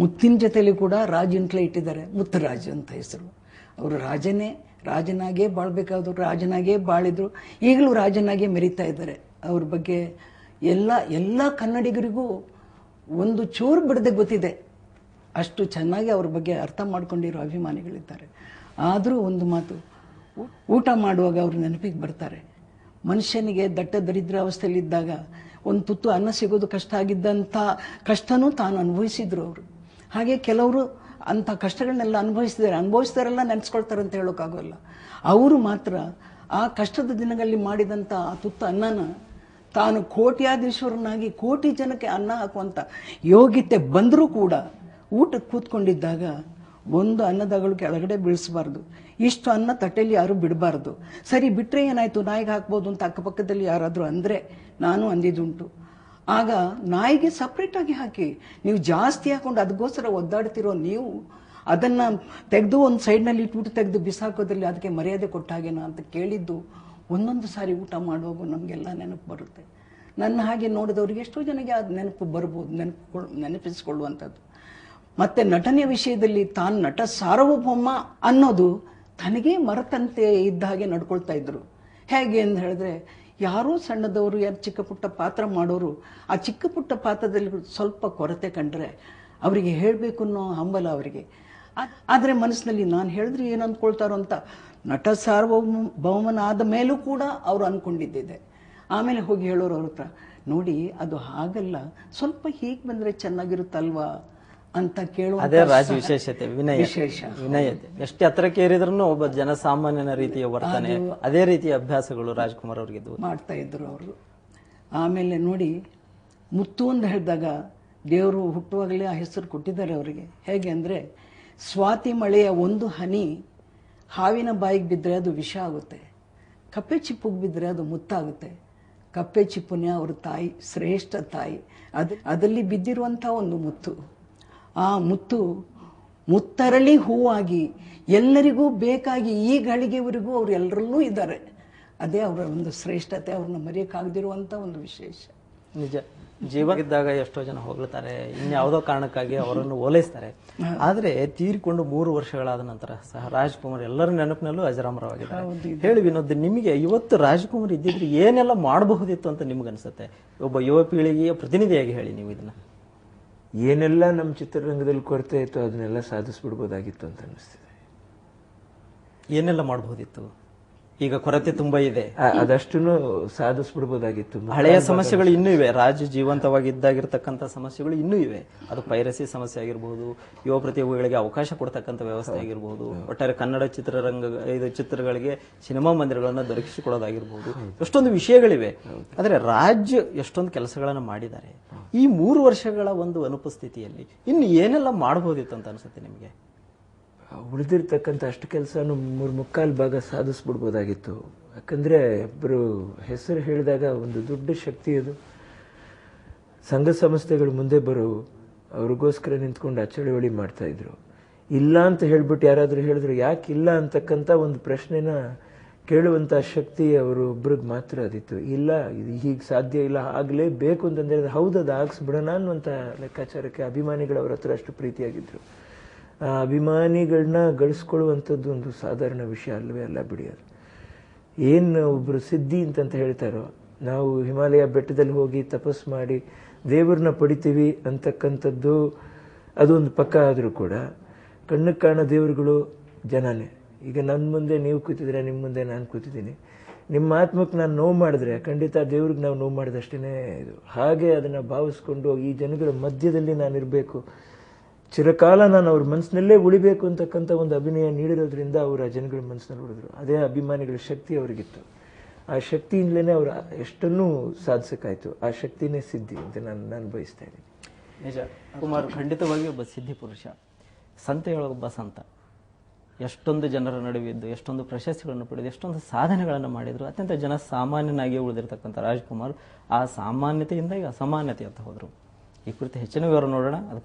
ಮುತ್ತಿನ ಜೊತೆಲಿ ಕೂಡ ರಾಜ್ ಇಂಟ್ಲೆ ಇಟ್ಟಿದ್ದಾರೆ, ಮುತ್ತುರಾಜ್ ಅಂತ ಹೆಸರು. ಅವರು ರಾಜನಾಗೇ ಬಾಳ್ಬೇಕಾದ್ರು, ರಾಜನಾಗೇ ಬಾಳಿದ್ರು, ಈಗಲೂ ರಾಜನಾಗೇ ಮೆರೀತಾ ಇದ್ದಾರೆ. ಅವ್ರ ಬಗ್ಗೆ ಎಲ್ಲ ಕನ್ನಡಿಗರಿಗೂ ಒಂದು ಚೂರು ಬಿಡದೆ ಗೊತ್ತಿದೆ, ಅಷ್ಟು ಚೆನ್ನಾಗಿ ಅವ್ರ ಬಗ್ಗೆ ಅರ್ಥ ಮಾಡ್ಕೊಂಡಿರೋ ಅಭಿಮಾನಿಗಳಿದ್ದಾರೆ. ಆದರೂ ಒಂದು ಮಾತು, ಊಟ ಮಾಡುವಾಗ ಅವರು ನೆನಪಿಗೆ ಬರ್ತಾರೆ. ಮನುಷ್ಯನಿಗೆ ದಟ್ಟ ದರಿದ್ರಾವಸ್ಥೆಯಲ್ಲಿದ್ದಾಗ ಒಂದು ತುತ್ತು ಅನ್ನ ಸಿಗೋದು ಕಷ್ಟ ಆಗಿದ್ದಂಥ ಕಷ್ಟನೂ ತಾನು ಅನುಭವಿಸಿದ್ರು ಅವರು. ಹಾಗೆ ಕೆಲವರು ಅಂಥ ಕಷ್ಟಗಳನ್ನೆಲ್ಲ ಅನುಭವಿಸಿದಾರೆಲ್ಲ ನೆನೆಸ್ಕೊಳ್ತಾರೆ ಅಂತ ಹೇಳೋಕ್ಕಾಗೋಲ್ಲ. ಅವರು ಮಾತ್ರ ಆ ಕಷ್ಟದ ದಿನಗಳಲ್ಲಿ ಮಾಡಿದಂಥ ಆ ತುತ್ತು ಅನ್ನನ ತಾನು ಕೋಟ್ಯಾಧೀಶ್ವರನಾಗಿ ಕೋಟಿ ಜನಕ್ಕೆ ಅನ್ನ ಹಾಕುವಂಥ ಯೋಗ್ಯತೆ ಬಂದರೂ ಕೂಡ ಊಟಕ್ಕೆ ಕೂತ್ಕೊಂಡಿದ್ದಾಗ ಒಂದು ಅನ್ನದಗಳು ಕೆಳಗಡೆ ಬೀಳಿಸಬಾರ್ದು, ಇಷ್ಟು ಅನ್ನ ತಟ್ಟೆಯಲ್ಲಿ ಯಾರು ಬಿಡಬಾರ್ದು. ಸರಿ ಬಿಟ್ಟರೆ ಏನಾಯಿತು, ನಾಯಿಗೆ ಹಾಕ್ಬೋದು ಅಂತ ಅಕ್ಕಪಕ್ಕದಲ್ಲಿ ಯಾರಾದರೂ ಅಂದರೆ ನಾನು ಅಂದಿದ್ದುಂಟು. ಆಗ ನಾಯಿಗೆ ಸಪ್ರೇಟಾಗಿ ಹಾಕಿ, ನೀವು ಜಾಸ್ತಿ ಹಾಕೊಂಡು ಅದಕ್ಕೋಸ್ಕರ ಒದ್ದಾಡ್ತಿರೋ ನೀವು ಅದನ್ನು ತೆಗೆದು ಒಂದು ಸೈಡ್ನಲ್ಲಿ ಇಟ್ಬಿಟ್ಟು ತೆಗೆದು ಬಿಸಾಕೋದ್ರಲ್ಲಿ ಅದಕ್ಕೆ ಮರ್ಯಾದೆ ಕೊಟ್ಟಾಗೇನೋ ಅಂತ ಕೇಳಿದ್ದು ಒಂದೊಂದು ಸಾರಿ ಊಟ ಮಾಡುವಾಗ ನಮಗೆಲ್ಲ ನೆನಪು ಬರುತ್ತೆ. ನನ್ನ ಹಾಗೆ ನೋಡಿದವ್ರಿಗೆ ಎಷ್ಟೋ ಜನಕ್ಕೆ ಅದು ನೆನಪು ಬರ್ಬೋದು, ನೆನಪಿಸ್ಕೊಳ್ಳುವಂಥದ್ದು. ಮತ್ತು ನಟನೆಯ ವಿಷಯದಲ್ಲಿ ತಾನು ನಟ ಸಾರ್ವಭೌಮ ಅನ್ನೋದು ತನಗೇ ಮರೆತಂತೆ ಇದ್ದ ಹಾಗೆ ನಡ್ಕೊಳ್ತಾ ಇದ್ರು. ಹೇಗೆ ಅಂತ ಹೇಳಿದ್ರೆ, ಯಾರೋ ಸಣ್ಣದವರು ಯಾರು ಚಿಕ್ಕ ಪುಟ್ಟ ಪಾತ್ರ ಮಾಡೋರು ಆ ಚಿಕ್ಕ ಪುಟ್ಟ ಪಾತ್ರದಲ್ಲಿ ಸ್ವಲ್ಪ ಕೊರತೆ ಕಂಡ್ರೆ ಅವರಿಗೆ ಹೇಳಬೇಕು ಅನ್ನೋ ಹಂಬಲ ಅವರಿಗೆ. ಆದರೆ ಮನಸ್ಸಿನಲ್ಲಿ ನಾನು ಹೇಳಿದ್ರೆ ಏನು ಅಂದ್ಕೊಳ್ತಾರೋ ಅಂತ ನಟ ಸಾರ್ವಭೌಮನಾದ ಮೇಲೂ ಕೂಡ ಅವರು ಅಂದ್ಕೊಂಡಿದ್ದಿದೆ. ಆಮೇಲೆ ಹೋಗಿ ಹೇಳೋರು ಅವ್ರ ಹತ್ರ, ನೋಡಿ ಅದು ಹಾಗಲ್ಲ, ಸ್ವಲ್ಪ ಹೀಗೆ ಬಂದರೆ ಚೆನ್ನಾಗಿರುತ್ತಲ್ವಾ ಅಂತ ಕೇಳುವ. ಅದೇ ರಾಜ್ ವಿಶೇಷತೆ, ವಿನಯತೆ. ಎಷ್ಟು ಹತ್ರಕ್ಕೆ ಏರಿದ್ರು ಒಬ್ಬ ಜನಸಾಮಾನ್ಯನ ರೀತಿಯ ವರ್ತನೆ, ಅದೇ ರೀತಿಯ ಅಭ್ಯಾಸಗಳು ರಾಜ್ಕುಮಾರ್ ಅವ್ರಿಗೆ ಮಾಡ್ತಾ ಇದ್ರು ಅವರು. ಆಮೇಲೆ ನೋಡಿ, ಮುತ್ತು ಅಂತ ಹೇಳಿದಾಗ ದೇವರು ಹುಟ್ಟುವಾಗಲೇ ಆ ಹೆಸರು ಕೊಟ್ಟಿದ್ದಾರೆ ಅವರಿಗೆ. ಹೇಗೆ ಅಂದರೆ, ಸ್ವಾತಿ ಮಳೆಯ ಒಂದು ಹನಿ ಹಾವಿನ ಬಾಯಿಗೆ ಬಿದ್ದರೆ ಅದು ವಿಷ ಆಗುತ್ತೆ, ಕಪ್ಪೆ ಚಿಪ್ಪುಗೆ ಬಿದ್ದರೆ ಅದು ಮುತ್ತಾಗುತ್ತೆ. ಕಪ್ಪೆ ಚಿಪ್ಪುನೇ ಅವ್ರ ತಾಯಿ, ಶ್ರೇಷ್ಠ ತಾಯಿ. ಅದಲ್ಲಿ ಬಿದ್ದಿರುವಂಥ ಒಂದು ಮುತ್ತು, ಆ ಮುತ್ತು ಮುತ್ತರಳಿ ಹೂವಾಗಿ ಎಲ್ಲರಿಗೂ ಬೇಕಾಗಿ ಈ ಗಳಿಗೆವರೆಗೂ ಅವ್ರು ಎಲ್ಲರಲ್ಲೂ ಇದ್ದಾರೆ. ಅದೇ ಅವರ ಒಂದು ಶ್ರೇಷ್ಠತೆ, ಅವ್ರನ್ನ ಮರೆಯೋಕ್ಕಾಗದಿರುವಂಥ ಒಂದು ವಿಶೇಷ. ನಿಜ. ಜೀವ ಇದ್ದಾಗ ಎಷ್ಟೋ ಜನ ಹೊಗಳ್ತಾರೆ, ಇನ್ಯಾವುದೋ ಕಾರಣಕ್ಕಾಗಿ ಅವರನ್ನು ಓಲೈಸ್ತಾರೆ. ಆದರೆ ತೀರಿಕೊಂಡು 3 ವರ್ಷಗಳಾದ ನಂತರ ಸಹ ರಾಜ್ಕುಮಾರ್ ಎಲ್ಲರ ನೆನಪಿನಲ್ಲೂ ಅಜರಾಮರವಾಗಿದ್ದಾರೆ. ಹೇಳಿ ವಿನೋದ್, ನಿಮಗೆ ಇವತ್ತು ರಾಜ್ಕುಮಾರ್ ಇದ್ದಿದ್ರೆ ಏನೆಲ್ಲ ಮಾಡಬಹುದಿತ್ತು ಅಂತ ನಿಮ್ಗನ್ಸುತ್ತೆ? ಒಬ್ಬ ಯುವ ಪೀಳಿಗೆಯ ಪ್ರತಿನಿಧಿಯಾಗಿ ಹೇಳಿ ನೀವು ಇದನ್ನ. ಏನೆಲ್ಲ ನಮ್ಮ ಚಿತ್ರರಂಗದಲ್ಲಿ ಕೊರತೆ ಇತ್ತು ಅದನ್ನೆಲ್ಲ ಸಾಧಿಸ್ಬಿಡ್ಬೋದಾಗಿತ್ತು ಅಂತ ಅನಿಸ್ತಿದೆ. ಏನೆಲ್ಲ ಮಾಡಬಹುದಿತ್ತು? ಈಗ ಕೊರತೆ ತುಂಬಾ ಇದೆ, ಅದಷ್ಟು ಸಾಧಿಸ್ಬಿಡ್ಬೋದಾಗಿತ್ತು. ಹಳೆಯ ಸಮಸ್ಯೆಗಳು ಇನ್ನೂ ಇವೆ, ರಾಜ್ಯ ಜೀವಂತವಾಗಿದ್ದಾಗಿರ್ತಕ್ಕಂಥ ಸಮಸ್ಯೆಗಳು ಇನ್ನೂ ಇವೆ. ಅದು ಪೈರಸಿ ಸಮಸ್ಯೆ ಆಗಿರಬಹುದು, ಯುವ ಪ್ರತಿಭೆಗಳಿಗೆ ಅವಕಾಶ ಕೊಡ್ತಕ್ಕಂಥ ವ್ಯವಸ್ಥೆ ಆಗಿರಬಹುದು, ಒಟ್ಟಾರೆ ಕನ್ನಡ ಚಿತ್ರಗಳಿಗೆ ಸಿನಿಮಾ ಮಂದಿರಗಳನ್ನು ದೊರಕಿಸಿಕೊಡೋದಾಗಿರ್ಬಹುದು, ಎಷ್ಟೊಂದು ವಿಷಯಗಳಿವೆ. ಆದರೆ ರಾಜ್ಯ ಎಷ್ಟೊಂದು ಕೆಲಸಗಳನ್ನು ಮಾಡಿದ್ದಾರೆ. ಈ 3 ವರ್ಷಗಳ ಒಂದು ಅನುಪಸ್ಥಿತಿಯಲ್ಲಿ ಇನ್ನು ಏನೆಲ್ಲ ಮಾಡಬಹುದಿತ್ತು ಅಂತ ಅನ್ಸುತ್ತೆ ನಿಮಗೆ? ಉಳಿದಿರ್ತಕ್ಕಂಥ ಅಷ್ಟು ಕೆಲಸನೂ 3/4 ಭಾಗ ಸಾಧಿಸ್ಬಿಡ್ಬೋದಾಗಿತ್ತು. ಯಾಕಂದರೆ ಒಬ್ಬರು ಹೆಸರು ಹೇಳಿದಾಗ ಒಂದು ದೊಡ್ಡ ಶಕ್ತಿ ಅದು. ಸಂಘ ಸಂಸ್ಥೆಗಳು ಮುಂದೆ ಬರೋ ಅವ್ರಿಗೋಸ್ಕರ ನಿಂತ್ಕೊಂಡು ಚಳವಳಿ ಮಾಡ್ತಾಯಿದ್ರು. ಇಲ್ಲ ಅಂತ ಹೇಳ್ಬಿಟ್ಟು ಯಾರಾದರೂ ಹೇಳಿದ್ರು ಯಾಕೆ ಇಲ್ಲ ಅಂತಕ್ಕಂಥ ಒಂದು ಪ್ರಶ್ನೆನ ಕೇಳುವಂಥ ಶಕ್ತಿ ಅವರು ಒಬ್ರಿಗೆ ಮಾತ್ರ ಅದಿತ್ತು. ಇಲ್ಲ, ಇದು ಹೀಗೆ ಸಾಧ್ಯ ಇಲ್ಲ, ಆಗಲೇಬೇಕು ಅಂತಂದರೆ ಹೌದು ಅದು ಆಗಿಸ್ಬಿಡೋಣ ಅನ್ನುವಂಥ ಲೆಕ್ಕಾಚಾರಕ್ಕೆ ಅಭಿಮಾನಿಗಳು ಅವ್ರ ಹತ್ರ ಅಷ್ಟು ಪ್ರೀತಿಯಾಗಿದ್ದರು. ಆ ಅಭಿಮಾನಿಗಳನ್ನ ಗಳಿಸ್ಕೊಳ್ಳುವಂಥದ್ದು ಒಂದು ಸಾಧಾರಣ ವಿಷಯ ಅಲ್ಲವೇ ಅಲ್ಲ ಬಿಡಿ. ಅದು ಏನು ಒಬ್ಬರು ಸಿದ್ಧಿ ಅಂತಂತ ಹೇಳ್ತಾರೋ, ನಾವು ಹಿಮಾಲಯ ಬೆಟ್ಟದಲ್ಲಿ ಹೋಗಿ ತಪಸ್ಸು ಮಾಡಿ ದೇವ್ರನ್ನ ಪಡಿತೀವಿ ಅಂತಕ್ಕಂಥದ್ದು ಅದೊಂದು ಪಕ್ಕ ಆದರೂ ಕೂಡ ಕಣ್ಣಿಗೆ ಕಾಣೋ ದೇವರುಗಳು ಜನನೇ. ಈಗ ನನ್ನ ಮುಂದೆ ನೀವು ಕೂತಿದ್ರೆ, ನಿಮ್ಮ ಮುಂದೆ ನಾನು ಕೂತಿದ್ದೀನಿ. ನಿಮ್ಮ ಆತ್ಮಕ್ಕೆ ನಾನು ನೋವು ಮಾಡಿದ್ರೆ ಖಂಡಿತ ದೇವ್ರಿಗೆ ನಾವು ನೋವು ಮಾಡಿದಷ್ಟೇ ಇದು. ಹಾಗೆ ಅದನ್ನು ಭಾವಿಸ್ಕೊಂಡು ಈ ಜನಗಳ ಮಧ್ಯದಲ್ಲಿ ನಾನಿರಬೇಕು, ಚಿರಕಾಲ ನಾನು ಅವ್ರ ಮನಸ್ಸಿನಲ್ಲೇ ಉಳಿಬೇಕು ಅಂತಕ್ಕಂಥ ಒಂದು ಅಭಿನಯ ನೀಡಿರೋದ್ರಿಂದ ಅವರು ಆ ಜನಗಳ ಮನಸ್ಸಿನಲ್ಲಿ ಉಳಿದ್ರು. ಅದೇ ಅಭಿಮಾನಿಗಳ ಶಕ್ತಿ ಅವರಿಗಿತ್ತು. ಆ ಶಕ್ತಿಯಿಂದಲೇ ಅವರು ಎಷ್ಟನ್ನೂ ಸಾಧಿಸೋಕ್ಕಾಯ್ತು. ಆ ಶಕ್ತಿನೇ ಸಿದ್ಧಿ ಅಂತ ನಾನು ಬಯಸ್ತಾ ಇದ್ದೀನಿ. ನಿಜ, ಕುಮಾರ್ ಖಂಡಿತವಾಗಿ ಒಬ್ಬ ಸಿದ್ಧಿ ಪುರುಷ, ಸಂತೆಯೊಳಗೊಬ್ಬ ಸಂತ. ಎಷ್ಟೊಂದು ಜನರ ನಡುವೆ ಇದ್ದು ಎಷ್ಟೊಂದು ಪ್ರಶಸ್ತಿಗಳನ್ನು ಪಡೆದು ಎಷ್ಟೊಂದು ಸಾಧನೆಗಳನ್ನು ಮಾಡಿದ್ರು. ಅತ್ಯಂತ ಜನಸಾಮಾನ್ಯನಾಗಿ ಉಳಿದಿರ್ತಕ್ಕಂಥ ರಾಜ್ಕುಮಾರ್ ಆ ಸಾಮಾನ್ಯತೆಯಿಂದ ಈಗ ಅಸಾಮಾನ್ಯತೆ ಅಂತ ಹೋದರು. ಈ ಕುರಿತು ಹೆಚ್ಚಿನ ವಿವರ ನೋಡೋಣ. ಅದಕ್ಕೆ